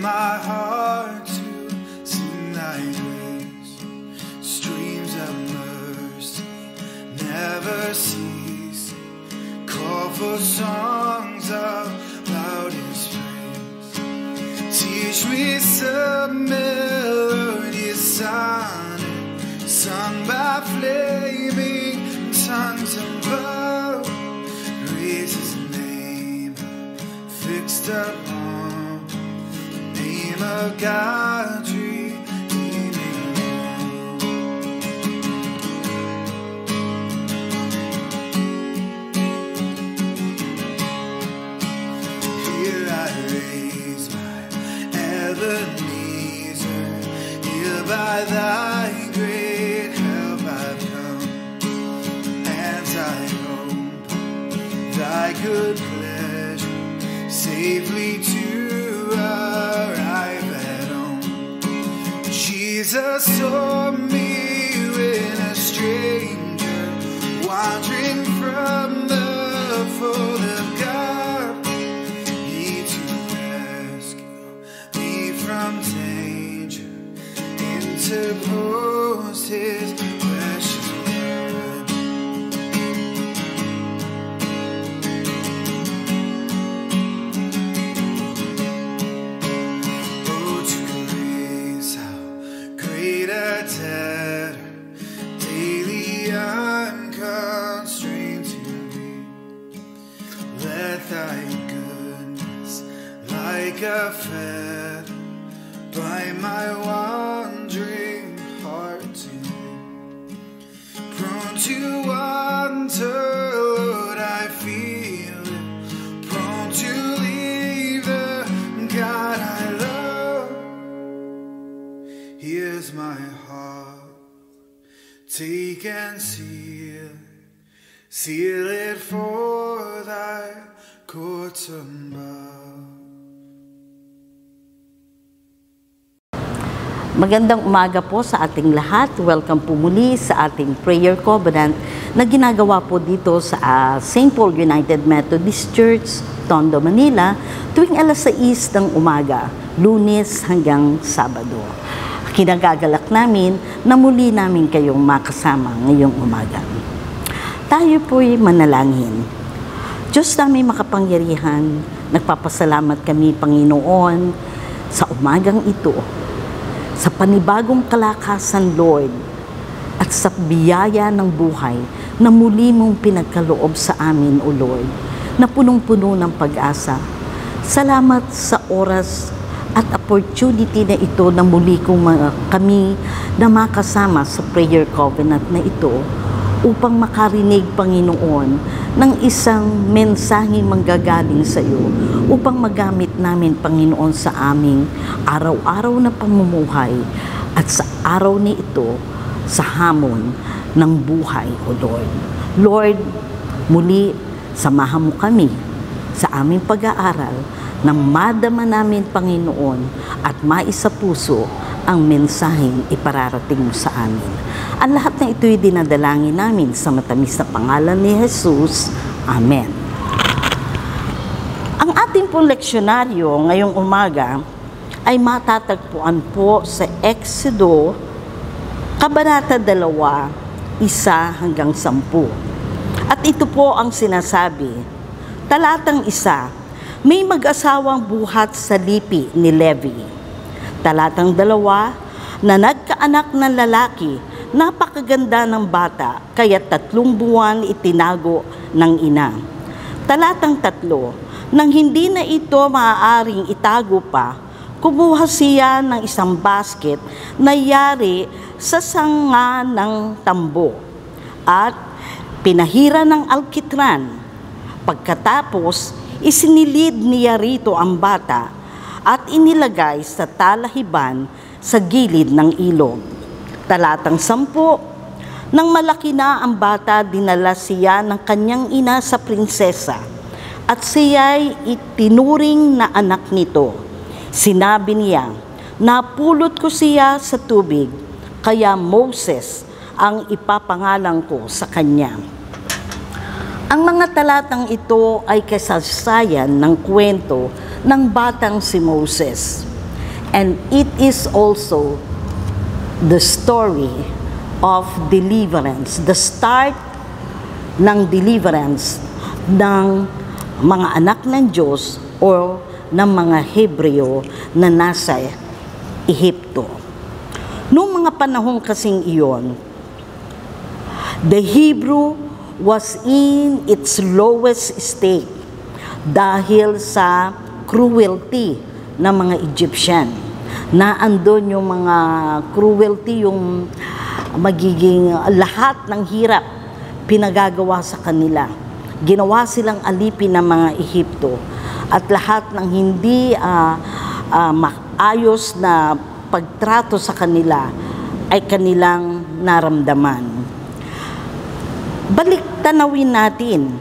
my heart to sing thy grace. Streams of mercy never cease. Call for songs of loudest praise. Teach me some melodious sonnet sung by flaming tongues above. Praise his name, fixed upon the name of God, redeeming Here I raise my Ebenezer, here by thy great help I've come, and I hope thy good pleasure safely to arrive at home. Jesus saw me when a stranger, wandering from the fold of God. He to rescue me from danger interposed his precious blood. Oh, to grace, how great a debtor, daily unconstrained to be. Let thy goodness, like a feather, bind my wandering heart to thee. Prone to wander, Lord, I feel it. Prone to leave the God I love. Here's my heart, take and seal it for thy courts above. Magandang umaga po sa ating lahat. Welcome po muli sa ating prayer covenant na ginagawa po dito sa St. Paul United Methodist Church, Tondo, Manila, tuwing alas 6 ng umaga, Lunes hanggang Sabado. Kinagagalak namin na muli namin kayong makasama ngayong umaga. Tayo po'y manalangin. Diyos namin makapangyarihan, nagpapasalamat kami, Panginoon, sa umagang ito, sa panibagong kalakasan, Lord, at sa biyaya ng buhay na muli mong pinagkaloob sa amin, O Lord, na punong-puno ng pag-asa. Salamat sa oras at opportunity na ito na muli kami na makasama sa prayer covenant na ito upang makarinig, Panginoon, ng isang mensahe manggagaling sa iyo upang magamit namin, Panginoon, sa aming araw-araw na pamumuhay at sa araw ni ito sa hamon ng buhay, O Lord. Lord, muli, samahan mo kami sa aming pag-aaral nang madama namin, Panginoon, at maisapuso ang mensaheng ipararating mo sa amin. Ang lahat na ito'y dinadalangin namin sa matamis na pangalan ni Jesus. Amen. Ang ating pong leksyonaryo ngayong umaga ay matatagpuan po sa Exodo, Kabanata 2, 1 hanggang 10. At ito po ang sinasabi, talatang 1, may mag-asawang buhat sa lipi ni Levi. Talatang 2, na nagkaanak ng lalaki, napakaganda ng bata, kaya 3 buwan itinago ng ina. Talatang 3, nang hindi na ito maaaring itago pa, kumuha siya ng isang basket na yari sa sanga ng tambo at pinahira ng alkitran. Pagkatapos, isinilid niya rito ang bata at inilagay sa talahiban sa gilid ng ilog. Talatang 10, nang malaki na ang bata, dinala siya ng kanyang ina sa prinsesa at siya'y itinuring na anak nito. Sinabi niya, napulot ko siya sa tubig, kaya Moses ang ipapangalan ko sa kanya. Ang mga talatang ito ay kasaysayan ng kwento ng batang si Moses. And it is also the story of deliverance, the start ng deliverance ng mga anak ng Diyos o ng mga Hebreo na nasa Ehipto. Noong mga panahon kasing iyon, the Hebrew was in its lowest state dahil sa cruelty ng mga Egyptian. Naandun yung mga cruelty, yung magiging lahat ng hirap pinagagawa sa kanila. Ginawa silang alipin ng mga Ehipto at lahat ng hindi maayos na pagtrato sa kanila ay kanilang naramdaman. Balik tanawin natin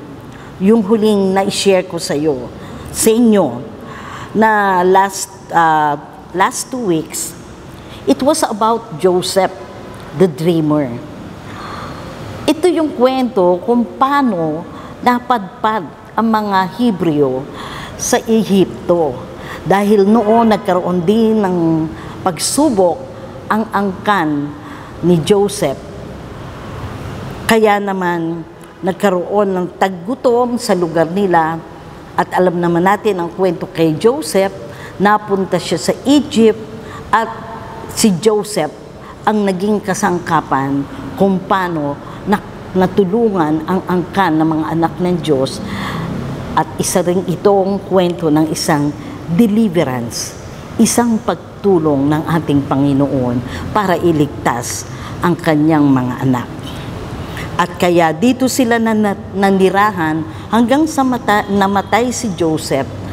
yung huling na-share ko sa inyo na last 2 weeks. It was about Joseph, the dreamer. Ito yung kwento kung paano napadpad ang mga Hebreo sa Ehipto. Dahil noon nagkaroon din ng pagsubok ang angkan ni Joseph. Kaya naman nagkaroon ng taggutom sa lugar nila at alam naman natin ang kwento kay Joseph, napunta siya sa Egypt at si Joseph ang naging kasangkapan kung paano natulungan ang angkan ng mga anak ng Diyos at isa rin itong kwento ng isang deliverance, isang pagtulong ng ating Panginoon para iligtas ang kanyang mga anak. At kaya dito sila nanirahan hanggang sa namatay si Joseph.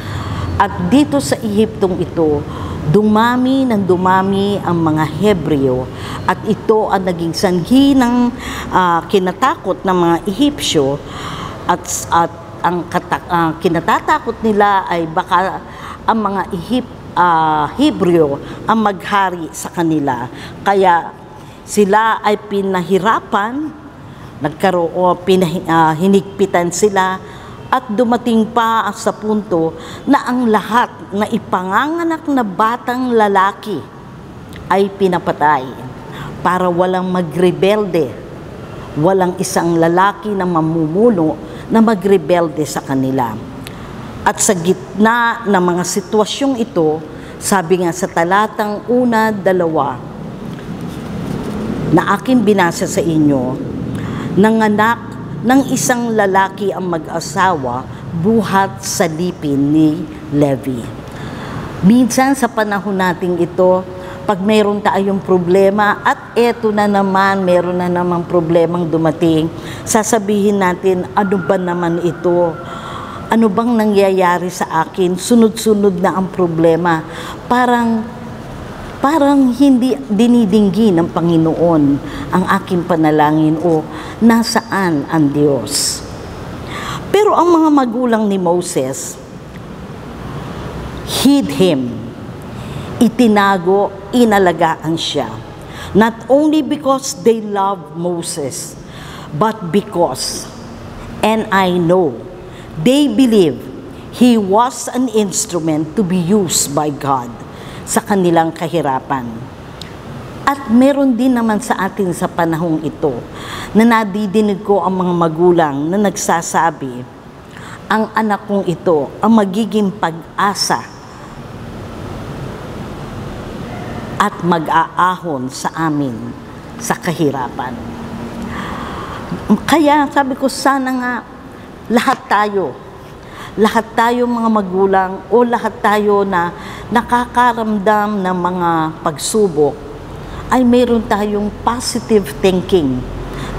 At dito sa Ehiptong ito, dumami ang mga Hebreo at ito ang naging sanhi ng kinatakot ng mga Ehipsyo at ang kinatatakot nila ay baka ang mga Hebreo ang maghari sa kanila. Kaya sila ay pinahirapan, hinigpitan sila at dumating pa sa punto na ang lahat na ipanganganak na batang lalaki ay pinapatay para walang magrebelde, walang isang lalaki na mamumuno na magrebelde sa kanila. At sa gitna ng mga sitwasyong ito, sabi nga sa talatang 1-2 na aking binasa sa inyo, nanganak ng isang lalaki ang mag-asawa buhat sa lipin ni Levi. Minsan sa panahon nating ito, pag mayroon tayong problema at eto na naman, meron na namang problemang dumating, sasabihin natin, ano ba naman ito? Ano bang nangyayari sa akin? Sunod-sunod na ang problema. Parang hindi dinidinggi ng Panginoon ang aking panalangin o nasaan ang Diyos. Pero ang mga magulang ni Moses, hid him, itinago, inalagaan siya. Not only because they love Moses, but because, and I know, they believe he was an instrument to be used by God sa kanilang kahirapan. At meron din naman sa atin sa panahong ito na nadidinig ko ang mga magulang na nagsasabi, ang anak kong ito ang magiging pag-asa at mag-aahon sa amin sa kahirapan. Kaya sabi ko, sana nga lahat tayo mga magulang o lahat tayo na nakakaramdam ng mga pagsubok ay mayroon tayong positive thinking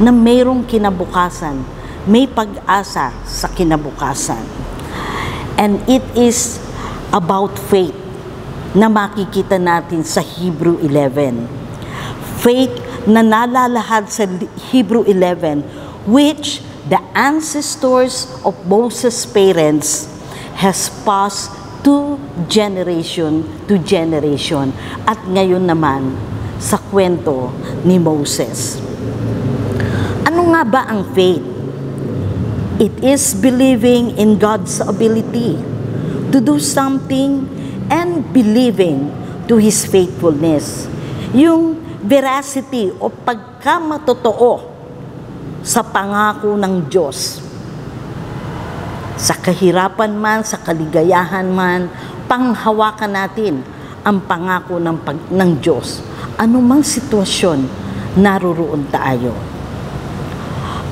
na mayroong kinabukasan, may pag-asa sa kinabukasan. And it is about faith na makikita natin sa Hebrew 11. Faith na nalalahad sa Hebrew 11, which the ancestors of Moses' parents has passed to generation to generation. At ngayon naman, sa kwento ni Moses. Ano nga ba ang faith? It is believing in God's ability to do something and believing to His faithfulness. Yung veracity o pagkamatotoo sa pangako ng Diyos. Sa kahirapan man, sa kaligayahan man, panghawakan natin ang pangako ng Diyos. Anumang sitwasyon, naroroon tayo.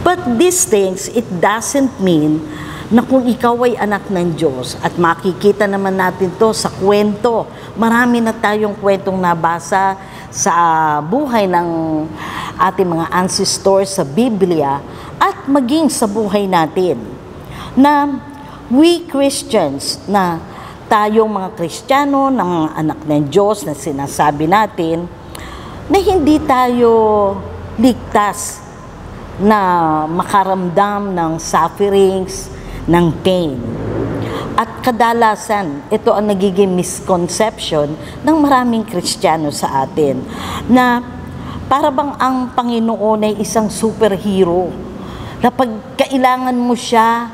But these things, it doesn't mean na kung ikaw ay anak ng Diyos, at makikita naman natin to sa kwento. Marami na tayong kwentong nabasa sa buhay ng ating mga ancestors sa Biblia at maging sa buhay natin. Na we Christians, na tayong mga Kristiyano, na mga anak ng Diyos na sinasabi natin, na hindi tayo ligtas na makaramdam ng sufferings, ng pain. At kadalasan, ito ang nagiging misconception ng maraming Kristiyano sa atin, na para bang ang Panginoon ay isang superhero, na pag kailangan mo siya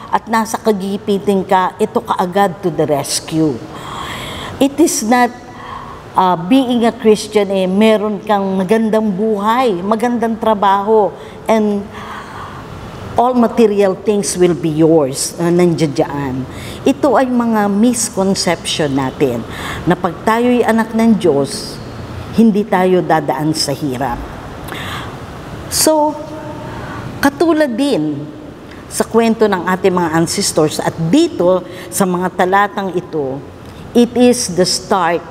at nasa kagipitin ka, ito kaagad to the rescue. It is not being a Christian, meron kang magandang buhay, magandang trabaho, and all material things will be yours, nandiyan. Ito ay mga misconception natin, na pag tayo'y anak ng Diyos, hindi tayo dadaan sa hirap. So, katulad din sa kwento ng ating mga ancestors, at dito sa mga talatang ito, it is the start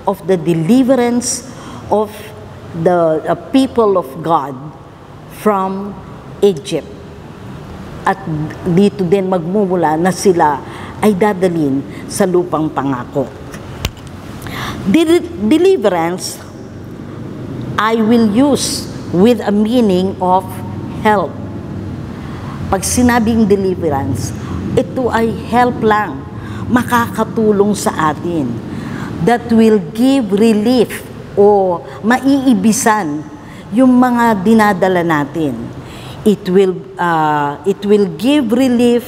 of the deliverance of the people of God from Egypt. At dito din magmumula na sila ay dadalhin sa lupang pangako. Deliverance, I will use with a meaning of help. Pag sinabing deliverance, ito ay help lang, makakatulong sa atin, that will give relief o maiibisan yung mga dinadala natin. It will give relief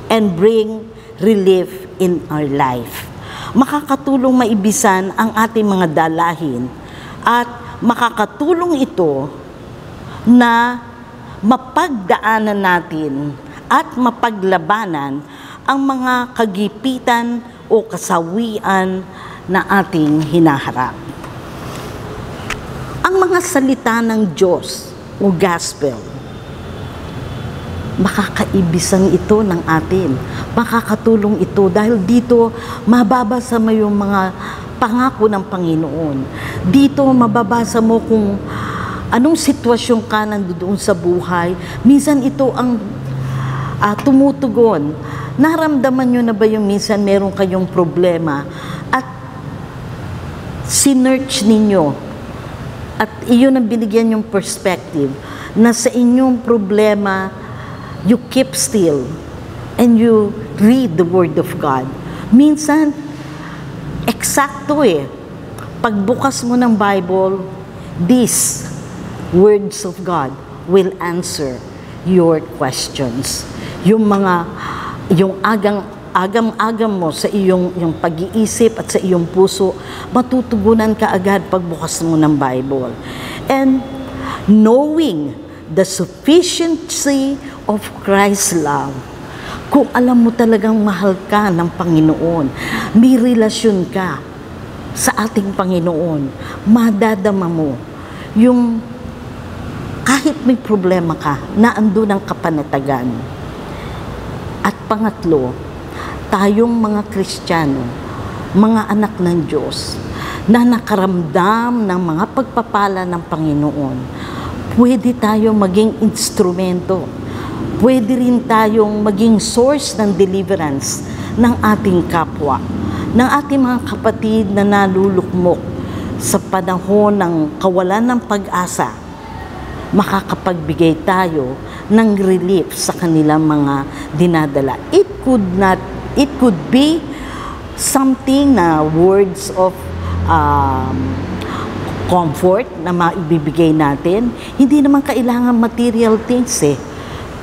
and bring relief in our life. Makakatulong maibisan ang ating mga dalahin, at makakatulong ito na mapagdaanan natin at mapaglabanan ang mga kagipitan o kasawian na ating hinaharap. Ang mga salita ng Diyos o gospel, makakaibisan ito ng atin. Makakatulong ito dahil dito mababasa mo yung mga pangako ng Panginoon. Dito mababasa mo kung anong sitwasyon ka nandoon sa buhay. Minsan ito ang tumutugon. Naramdaman nyo na ba yung minsan meron kayong problema at sinearch ninyo at iyon ang binigyan yung perspective na sa inyong problema you keep still and you read the Word of God. Minsan, eksakto pagbukas mo ng Bible, these words of God will answer your questions. Yung agam-agam mo sa yung pag-iisip at sa iyong puso, matutugunan ka agad pagbukas mo ng Bible. And knowing the sufficiency of Christ's love, kung alam mo talagang mahal ka ng Panginoon, may relasyon ka sa ating Panginoon, madadama mo yung kahit may problema ka, naandun ang kapanatagan. At pangatlo, tayong mga Kristiyano, mga anak ng Diyos, na nakaramdam ng mga pagpapala ng Panginoon, pwede tayo maging instrumento. Pwede rin tayong maging source ng deliverance ng ating kapwa, ng ating mga kapatid na nalulukmok sa panahon ng kawalan ng pag-asa. Makakapagbigay tayo ng relief sa kanilang mga dinadala. It could be something na words of comfort na maibibigay natin. Hindi naman kailangan material things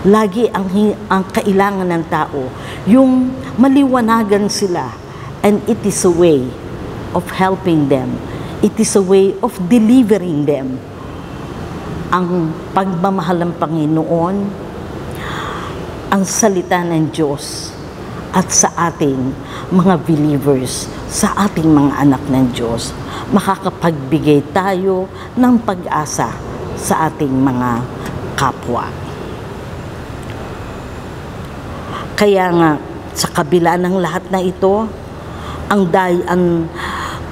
Lagi ang kailangan ng tao, yung maliwanagan sila, and it is a way of helping them. It is a way of delivering them. Ang pagmamahal ng Panginoon, ang salita ng Diyos, at sa ating mga believers, sa ating mga anak ng Diyos, makakapagbigay tayo ng pag-asa sa ating mga kapwa. Kaya nga, sa kabila ng lahat na ito,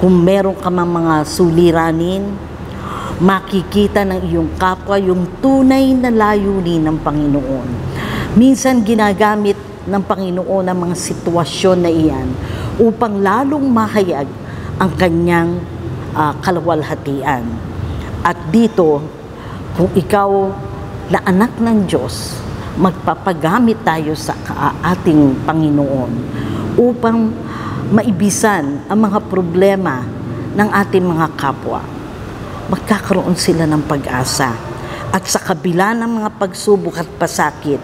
kung meron ka mga suliranin, makikita ng iyong kapwa yung tunay na layunin ng Panginoon. Minsan ginagamit ng Panginoon ang mga sitwasyon na iyan upang lalong mahayag ang kanyang kaluwalhatian. At dito, kung ikaw na anak ng Diyos, magpapagamit tayo sa ating Panginoon upang maibisan ang mga problema ng ating mga kapwa. Magkakaroon sila ng pag-asa. At sa kabila ng mga pagsubok at pasakit,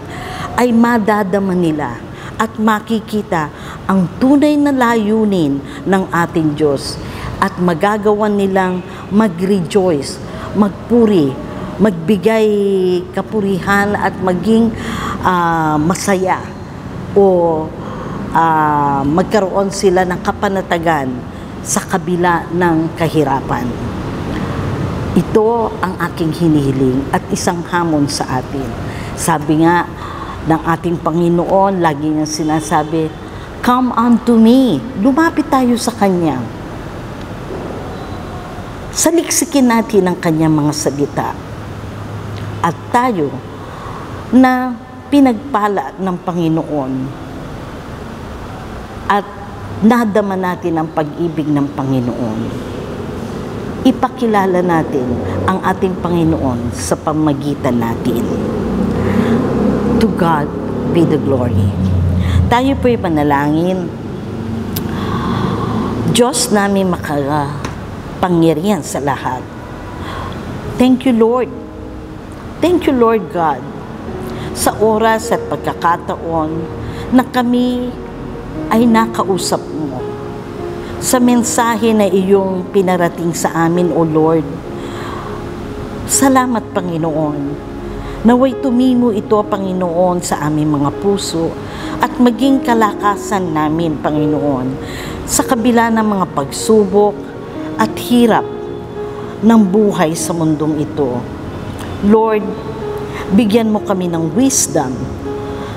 ay madadama nila at makikita ang tunay na layunin ng ating Diyos at magagawa nilang mag-rejoice, magpuri, magbigay kapurihan at maging masaya o magkaroon sila ng kapanatagan sa kabila ng kahirapan. Ito ang aking hinihiling at isang hamon sa atin. Sabi nga ng ating Panginoon, lagi niyang sinasabi, "Come unto me." Lumapit tayo sa Kanya. Saliksikin natin ang Kanyang mga salita. At tayo na pinagpala ng Panginoon at nadama natin ang pag-ibig ng Panginoon, ipakilala natin ang ating Panginoon sa pamagitan natin. To God be the glory. Tayo po'y manalangin. Diyos namin makapangyarihan sa lahat. Thank you, Lord. Thank you, Lord God, sa oras at pagkakataon na kami ay nakausap mo. Sa mensahe na iyong pinarating sa amin, O Lord. Salamat, Panginoon. Naway tumimo ito, Panginoon, sa aming mga puso at maging kalakasan namin, Panginoon, sa kabila ng mga pagsubok at hirap ng buhay sa mundong ito. Lord, bigyan mo kami ng wisdom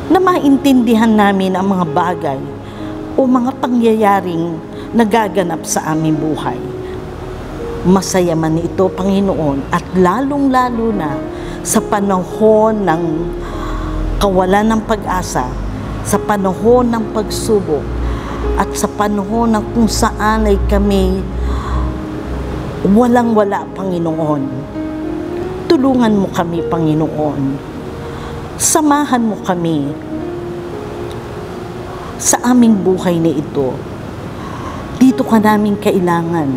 na maintindihan namin ang mga bagay o mga pangyayaring nagaganap sa aming buhay. Masaya man ito, Panginoon, at lalong-lalo na sa panahon ng kawalan ng pag-asa, sa panahon ng pagsubok, at sa panahon ng kung saan ay kami walang-wala, Panginoon. Tulungan mo kami, Panginoon. Samahan mo kami sa aming buhay na ito. Dito ka namin kailangan.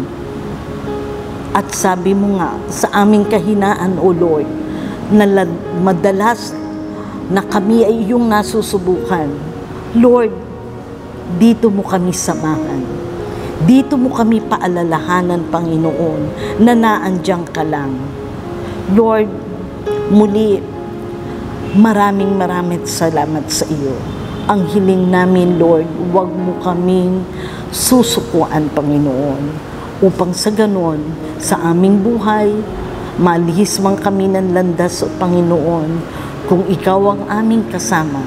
At sabi mo nga, sa aming kahinaan, O Lord, na madalas na kami ay iyong nasusubukan. Lord, dito mo kami samahan. Dito mo kami paalalahanan, Panginoon, na naandiyan ka lang. Lord, muli, maraming salamat sa iyo. Ang hiling namin, Lord, huwag mo kaming susukuan, Panginoon, upang sa ganon, sa aming buhay, malihis man kami ng landas, O Panginoon, kung ikaw ang aming kasama,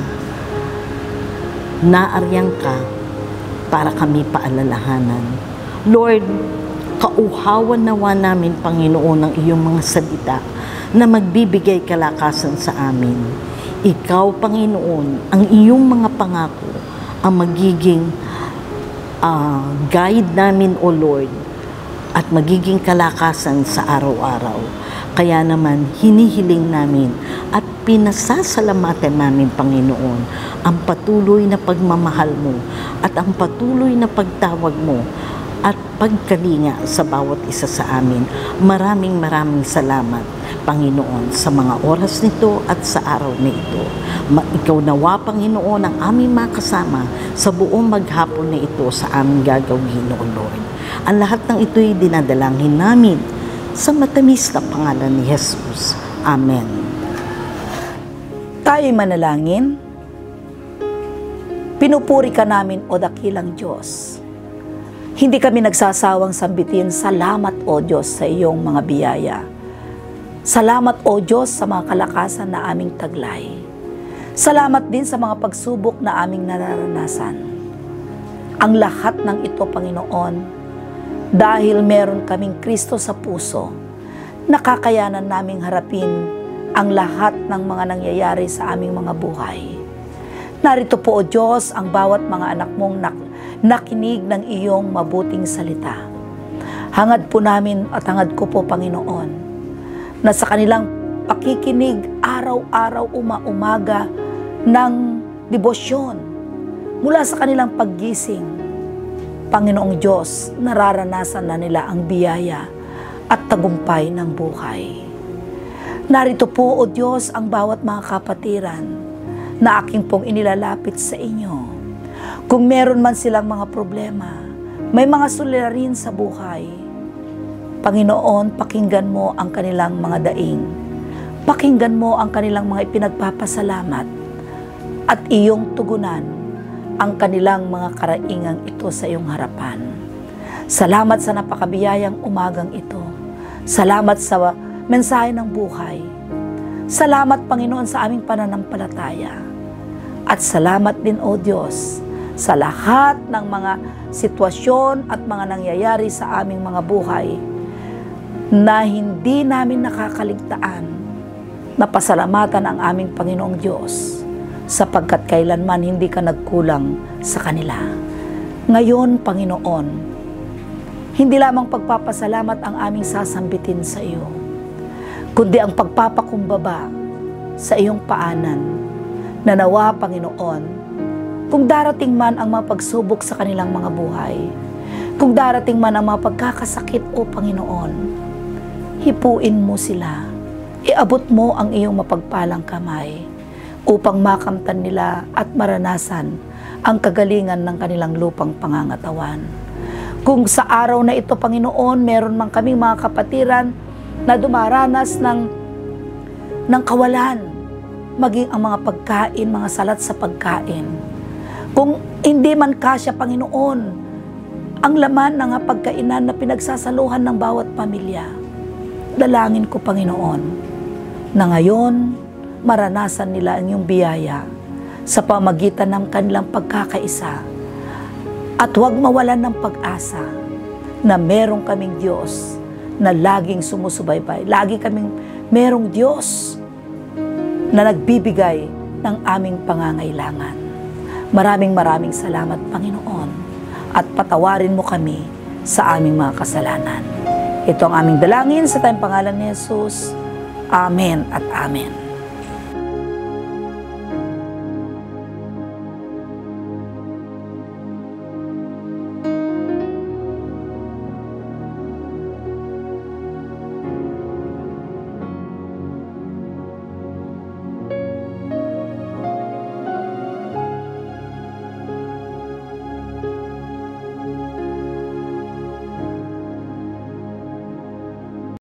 naaryan ka para kami paalalahanan. Lord, kauhawan nawa namin, Panginoon, ang iyong mga salita na magbibigay kalakasan sa amin. Ikaw, Panginoon, ang iyong mga pangako ang magiging guide namin, O Lord, at magiging kalakasan sa araw-araw. Kaya naman, hinihiling namin at pinasasalamatan namin, Panginoon, ang patuloy na pagmamahal mo at ang patuloy na pagtawag mo at pagkalinga sa bawat isa sa amin. Maraming salamat, Panginoon, sa mga oras nito at sa araw na ito. Ikaw nawa, Panginoon, ang aming makasama sa buong maghapon na ito sa aming gagawin, O Lord. Ang lahat ng ito'y dinadalangin namin sa matamis na pangalan ni Jesus. Amen. Tayo'y manalangin. Pinupuri ka namin, O dakilang Diyos. Hindi kami nagsasawang sambitin, salamat, O Diyos, sa iyong mga biyaya. Salamat, O Diyos, sa mga kalakasan na aming taglay. Salamat din sa mga pagsubok na aming nararanasan. Ang lahat ng ito, Panginoon, dahil meron kaming Kristo sa puso, nakakayanan naming harapin ang lahat ng mga nangyayari sa aming mga buhay. Narito po, O Diyos, ang bawat mga anak mong nakinig ng iyong mabuting salita. Hangad po namin at hangad ko po, Panginoon, na sa kanilang pakikinig araw-araw, umaga ng debosyon, mula sa kanilang paggising, Panginoong Diyos, nararanasan na nila ang biyaya at tagumpay ng buhay. Narito po, O Diyos, ang bawat mga kapatiran na aking pong inilalapit sa inyo. Kung meron man silang mga problema, may mga suliranin sa buhay, Panginoon, pakinggan mo ang kanilang mga daing. Pakinggan mo ang kanilang mga ipinagpapasalamat at iyong tugunan ang kanilang mga karaingang ito sa iyong harapan. Salamat sa napakabiyayang umagang ito. Salamat sa mensahe ng buhay. Salamat, Panginoon, sa aming pananampalataya. At salamat din, O Diyos, sa lahat ng mga sitwasyon at mga nangyayari sa aming mga buhay na hindi namin nakakaligtaan na pasalamatan ang aming Panginoong Diyos, sapagkat kailanman hindi ka nagkulang sa kanila. Ngayon, Panginoon, hindi lamang pagpapasalamat ang aming sasambitin sa iyo, kundi ang pagpapakumbaba sa iyong paanan, na nawa, Panginoon, kung darating man ang mga pagsubok sa kanilang mga buhay, kung darating man ang mga pagkakasakit, O Panginoon, hipuin mo sila, iabot mo ang iyong mapagpalang kamay, upang makamtan nila at maranasan ang kagalingan ng kanilang lupang pangangatawan. Kung sa araw na ito, Panginoon, meron man kaming mga kapatiran na dumaranas ng kawalan, maging ang mga pagkain, mga salat sa pagkain. Kung hindi man kasya, Panginoon, ang laman ng pagkainan na pinagsasaluhan ng bawat pamilya, dalangin ko, Panginoon, na ngayon, maranasan nila ang iyong biyaya sa pamagitan ng kanilang pagkakaisa. At huwag mawalan ng pag-asa na merong kaming Diyos na laging sumusubaybay. Lagi kaming merong Diyos na nagbibigay ng aming pangangailangan. Maraming salamat, Panginoon, at patawarin mo kami sa aming mga kasalanan. Ito ang aming dalangin sa tayong pangalan ni Jesus. Amen at Amen.